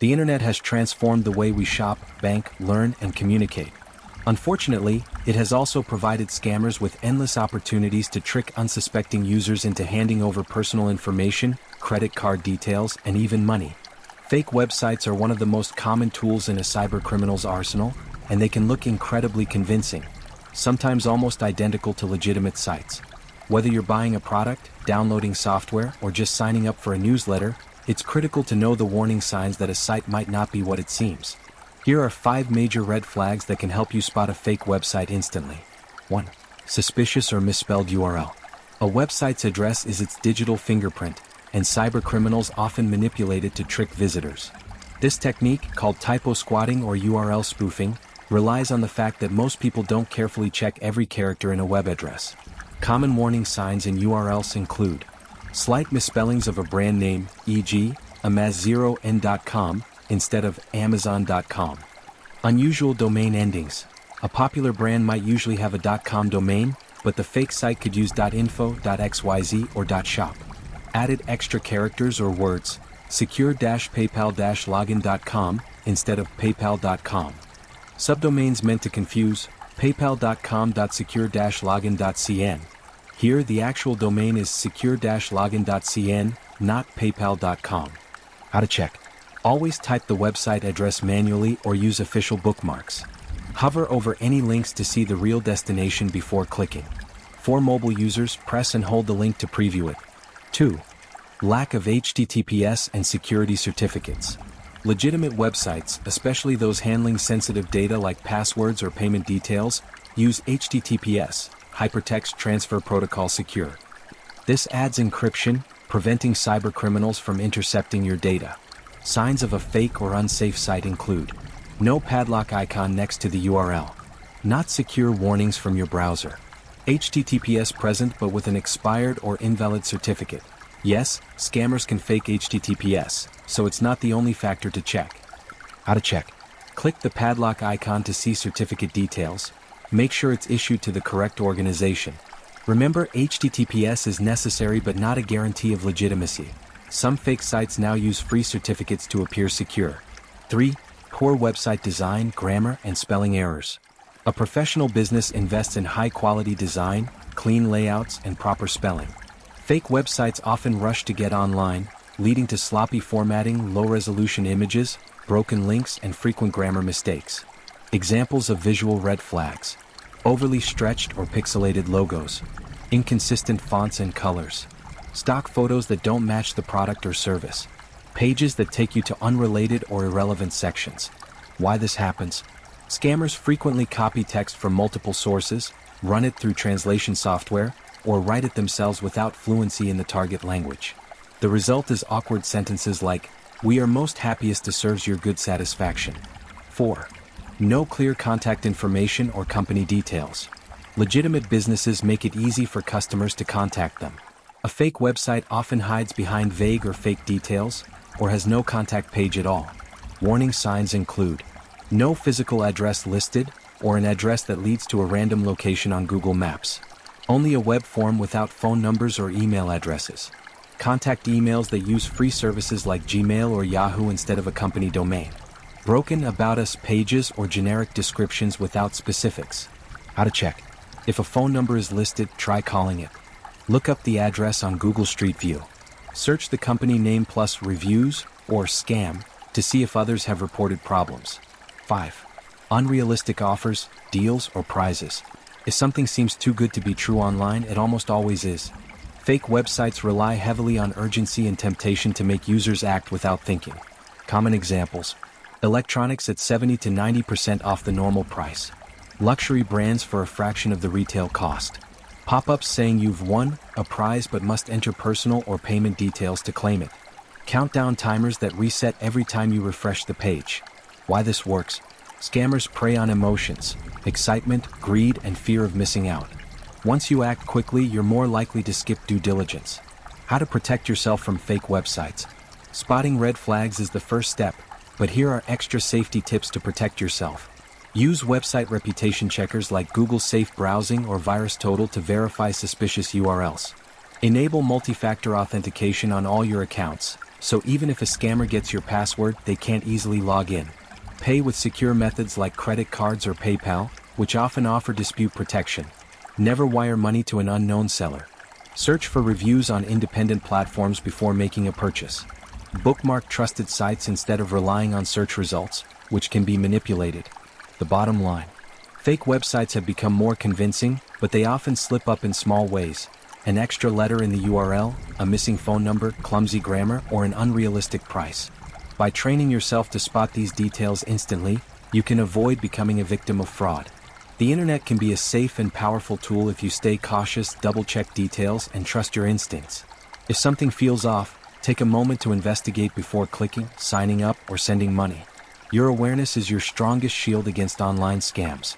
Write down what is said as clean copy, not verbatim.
The internet has transformed the way we shop, bank, learn, and communicate. Unfortunately, it has also provided scammers with endless opportunities to trick unsuspecting users into handing over personal information, credit card details, and even money. Fake websites are one of the most common tools in a cybercriminal's arsenal, and they can look incredibly convincing, sometimes almost identical to legitimate sites. Whether you're buying a product, downloading software, or just signing up for a newsletter, it's critical to know the warning signs that a site might not be what it seems. Here are 5 major red flags that can help you spot a fake website instantly. 1. Suspicious or misspelled URL. A website's address is its digital fingerprint, and cybercriminals often manipulate it to trick visitors. This technique, called typo squatting or URL spoofing, relies on the fact that most people don't carefully check every character in a web address. Common warning signs in URLs include slight misspellings of a brand name, e.g., amaz0n.com instead of amazon.com. Unusual domain endings. A popular brand might usually have a .com domain, but the fake site could use .info, .xyz, or .shop. Added extra characters or words, secure-paypal-login.com instead of paypal.com. Subdomains meant to confuse, paypal.com.secure-login.cn. Here, the actual domain is secure-login.cn, not paypal.com. How to check. Always type the website address manually or use official bookmarks. Hover over any links to see the real destination before clicking. For mobile users, press and hold the link to preview it. 2. Lack of HTTPS and security certificates. Legitimate websites, especially those handling sensitive data like passwords or payment details, use HTTPS, Hypertext Transfer Protocol Secure. This adds encryption, preventing cybercriminals from intercepting your data. Signs of a fake or unsafe site include no padlock icon next to the URL, not secure warnings from your browser, HTTPS present but with an expired or invalid certificate. Yes, scammers can fake HTTPS, so it's not the only factor to check. How to check. Click the padlock icon to see certificate details. Make sure it's issued to the correct organization. Remember, HTTPS is necessary but not a guarantee of legitimacy. Some fake sites now use free certificates to appear secure. 3. Poor website design, grammar, and spelling errors. A professional business invests in high-quality design, clean layouts, and proper spelling. Fake websites often rush to get online, leading to sloppy formatting, low-resolution images, broken links, and frequent grammar mistakes. Examples of visual red flags: overly stretched or pixelated logos, inconsistent fonts and colors, stock photos that don't match the product or service, pages that take you to unrelated or irrelevant sections. Why this happens? Scammers frequently copy text from multiple sources, run it through translation software, or write it themselves without fluency in the target language. The result is awkward sentences like, "We are most happiest to serve your good satisfaction." 4. No clear contact information or company details. Legitimate businesses make it easy for customers to contact them. A fake website often hides behind vague or fake details, or has no contact page at all. Warning signs include no physical address listed, or an address that leads to a random location on Google Maps. Only a web form without phone numbers or email addresses. Contact emails that use free services like Gmail or Yahoo instead of a company domain. Broken About Us pages or generic descriptions without specifics. How to check. If a phone number is listed, try calling it. Look up the address on Google Street View. Search the company name plus reviews or scam to see if others have reported problems. 5. Unrealistic offers, deals, or prizes. If something seems too good to be true online, it almost always is. Fake websites rely heavily on urgency and temptation to make users act without thinking. Common examples: electronics at 70 to 90% off the normal price. Luxury brands for a fraction of the retail cost. Pop-ups saying you've won a prize but must enter personal or payment details to claim it. Countdown timers that reset every time you refresh the page. Why this works? Scammers prey on emotions, excitement, greed, and fear of missing out. Once you act quickly, you're more likely to skip due diligence. How to protect yourself from fake websites. Spotting red flags is the first step, but here are extra safety tips to protect yourself. Use website reputation checkers like Google Safe Browsing or VirusTotal to verify suspicious URLs. Enable multi-factor authentication on all your accounts, so even if a scammer gets your password, they can't easily log in. Pay with secure methods like credit cards or PayPal, which often offer dispute protection. Never wire money to an unknown seller. Search for reviews on independent platforms before making a purchase. Bookmark trusted sites instead of relying on search results, which can be manipulated. The bottom line: fake websites have become more convincing, but they often slip up in small ways. An extra letter in the URL, a missing phone number, clumsy grammar, or an unrealistic price. By training yourself to spot these details instantly, you can avoid becoming a victim of fraud. The internet can be a safe and powerful tool if you stay cautious, double-check details, and trust your instincts. If something feels off, take a moment to investigate before clicking, signing up, or sending money. Your awareness is your strongest shield against online scams.